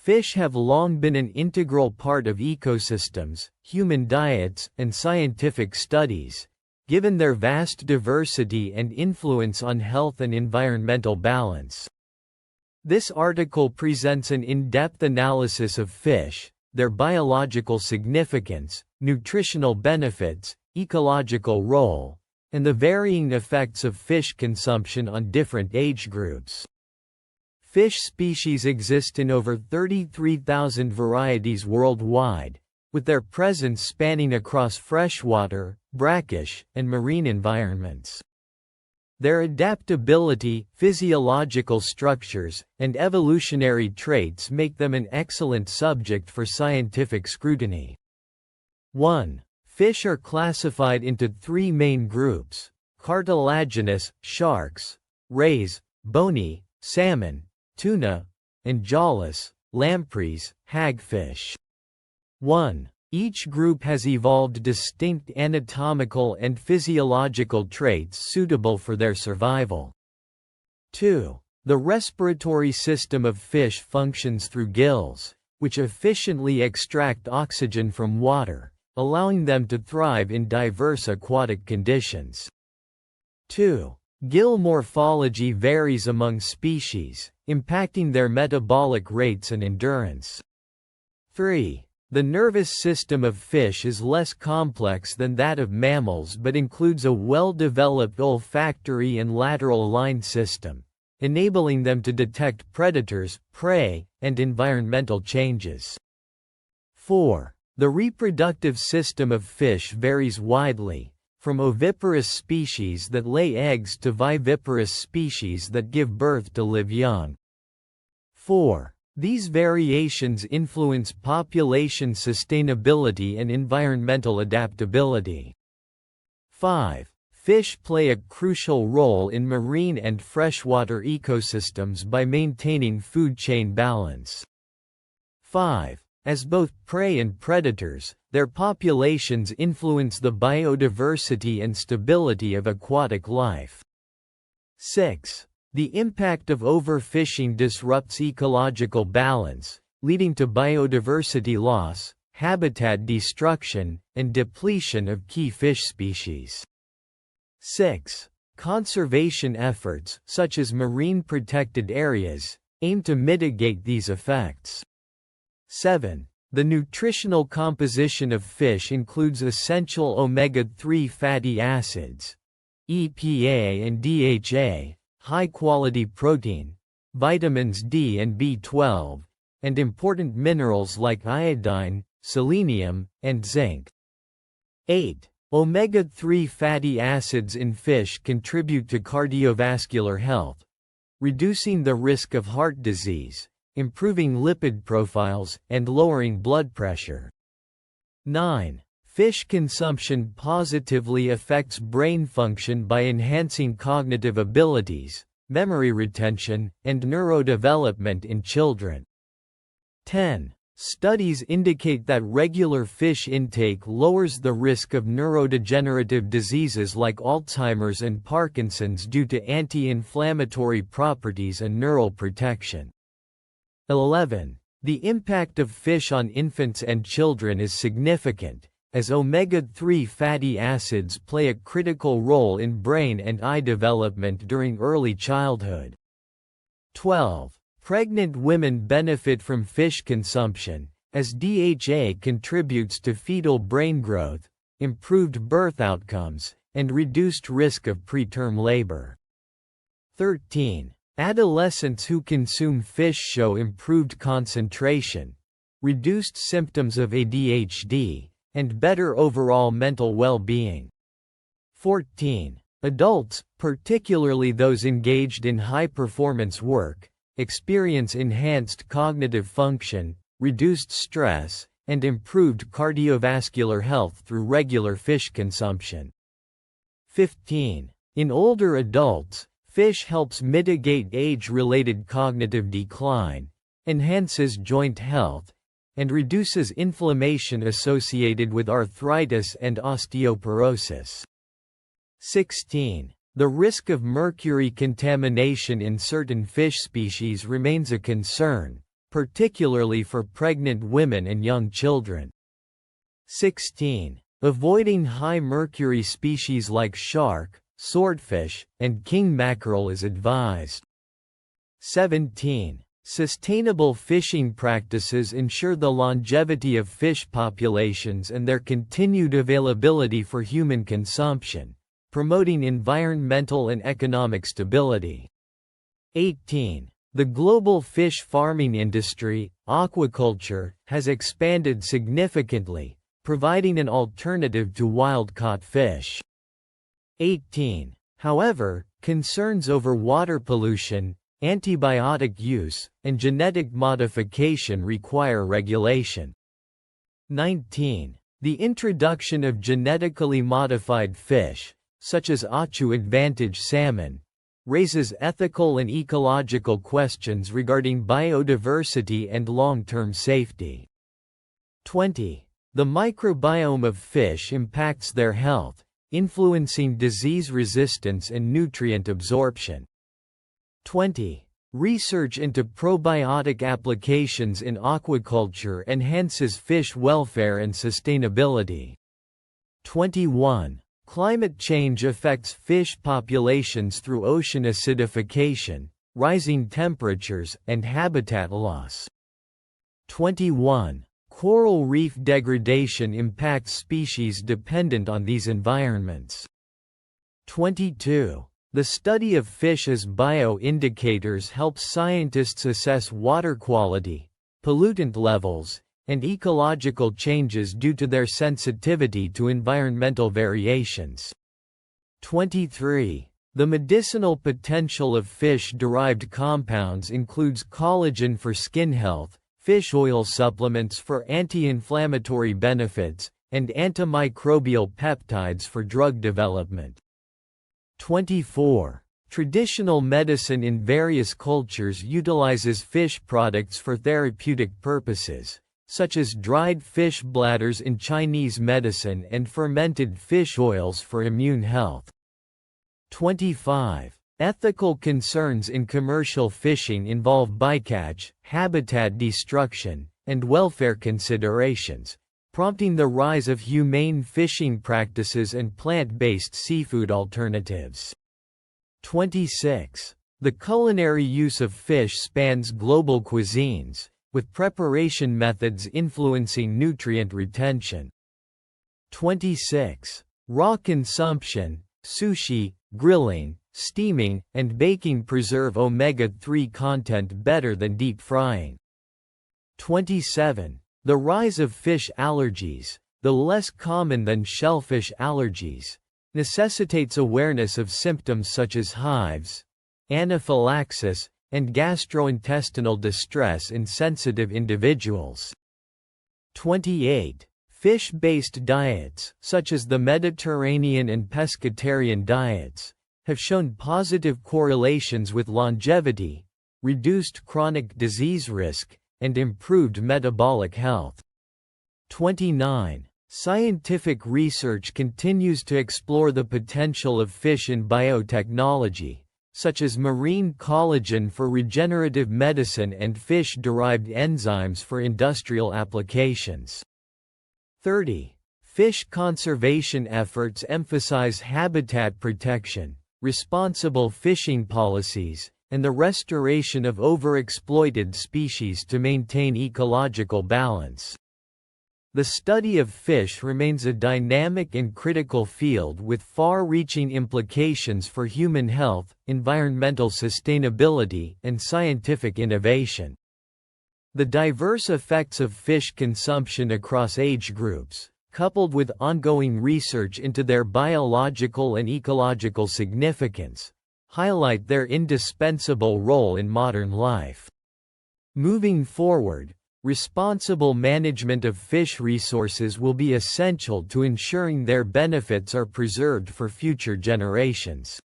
Fish have long been an integral part of ecosystems, human diets, and scientific studies, given their vast diversity and influence on health and environmental balance. This article presents an in-depth analysis of fish, their biological significance, nutritional benefits, ecological role, and the varying effects of fish consumption on different age groups. Fish species exist in over 33,000 varieties worldwide, with their presence spanning across freshwater, brackish, and marine environments. Their adaptability, physiological structures, and evolutionary traits make them an excellent subject for scientific scrutiny. 1. Fish are classified into three main groups: cartilaginous, sharks; rays, bony, salmon, tuna; and jawless, lampreys, hagfish. 1. Each group has evolved distinct anatomical and physiological traits suitable for their survival. 2. The respiratory system of fish functions through gills, which efficiently extract oxygen from water, allowing them to thrive in diverse aquatic conditions. 2. Gill morphology varies among species, impacting their metabolic rates and endurance. 3. The nervous system of fish is less complex than that of mammals but includes a well-developed olfactory and lateral line system, enabling them to detect predators, prey, and environmental changes. 4. The reproductive system of fish varies widely, from oviparous species that lay eggs to viviparous species that give birth to live young. 4. These variations influence population sustainability and environmental adaptability. 5. Fish play a crucial role in marine and freshwater ecosystems by maintaining food chain balance. 5. As both prey and predators, their populations influence the biodiversity and stability of aquatic life. 6. The impact of overfishing disrupts ecological balance, leading to biodiversity loss, habitat destruction, and depletion of key fish species. 6. Conservation efforts, such as marine protected areas, aim to mitigate these effects. 7. The nutritional composition of fish includes essential omega-3 fatty acids, EPA and DHA, high-quality protein, vitamins D and B12, and important minerals like iodine, selenium, and zinc. 8. Omega-3 fatty acids in fish contribute to cardiovascular health, reducing the risk of heart disease, improving lipid profiles, and lowering blood pressure. 9. Fish consumption positively affects brain function by enhancing cognitive abilities, memory retention, and neurodevelopment in children. 10. Studies indicate that regular fish intake lowers the risk of neurodegenerative diseases like Alzheimer's and Parkinson's due to anti-inflammatory properties and neural protection. 11. The impact of fish on infants and children is significant, as omega-3 fatty acids play a critical role in brain and eye development during early childhood. 12. Pregnant women benefit from fish consumption, as DHA contributes to fetal brain growth, improved birth outcomes, and reduced risk of preterm labor. 13. Adolescents who consume fish show improved concentration, reduced symptoms of ADHD, and better overall mental well-being. 14. Adults, particularly those engaged in high-performance work, experience enhanced cognitive function, reduced stress, and improved cardiovascular health through regular fish consumption. 15. In older adults, fish helps mitigate age-related cognitive decline, enhances joint health, and reduces inflammation associated with arthritis and osteoporosis. 16. The risk of mercury contamination in certain fish species remains a concern, particularly for pregnant women and young children. 16. Avoiding high mercury species like shark, swordfish, and king mackerel is advised. 17. Sustainable fishing practices ensure the longevity of fish populations and their continued availability for human consumption, promoting environmental and economic stability. 18. The global fish farming industry, aquaculture, has expanded significantly, providing an alternative to wild-caught fish. 18. However, concerns over water pollution, antibiotic use, and genetic modification require regulation. 19. The introduction of genetically modified fish, such as Achu Advantage salmon, raises ethical and ecological questions regarding biodiversity and long-term safety. 20. The microbiome of fish impacts their health, influencing disease resistance and nutrient absorption. 20. Research into probiotic applications in aquaculture enhances fish welfare and sustainability. 21. Climate change affects fish populations through ocean acidification, rising temperatures, and habitat loss. 21. Coral reef degradation impacts species dependent on these environments. 22. The study of fish as bioindicators helps scientists assess water quality, pollutant levels, and ecological changes due to their sensitivity to environmental variations. 23. The medicinal potential of fish-derived compounds includes collagen for skin health, fish oil supplements for anti-inflammatory benefits, and antimicrobial peptides for drug development. 24. Traditional medicine in various cultures utilizes fish products for therapeutic purposes, such as dried fish bladders in Chinese medicine and fermented fish oils for immune health. 25. Ethical concerns in commercial fishing involve bycatch, habitat destruction, and welfare considerations, prompting the rise of humane fishing practices and plant-based seafood alternatives. 26. The culinary use of fish spans global cuisines, with preparation methods influencing nutrient retention. 26. Raw consumption, sushi, grilling, steaming, and baking preserve omega-3 content better than deep frying. 27. The rise of fish allergies, though less common than shellfish allergies, necessitates awareness of symptoms such as hives, anaphylaxis, and gastrointestinal distress in sensitive individuals. 28. Fish-based diets, such as the Mediterranean and pescatarian diets, have shown positive correlations with longevity, reduced chronic disease risk, and improved metabolic health. 29. Scientific research continues to explore the potential of fish in biotechnology, such as marine collagen for regenerative medicine and fish-derived enzymes for industrial applications. 30. Fish conservation efforts emphasize habitat protection, responsible fishing policies, and the restoration of overexploited species to maintain ecological balance. The study of fish remains a dynamic and critical field with far-reaching implications for human health, environmental sustainability, and scientific innovation. The diverse effects of fish consumption across age groups, coupled with ongoing research into their biological and ecological significance, highlight their indispensable role in modern life. Moving forward, responsible management of fish resources will be essential to ensuring their benefits are preserved for future generations.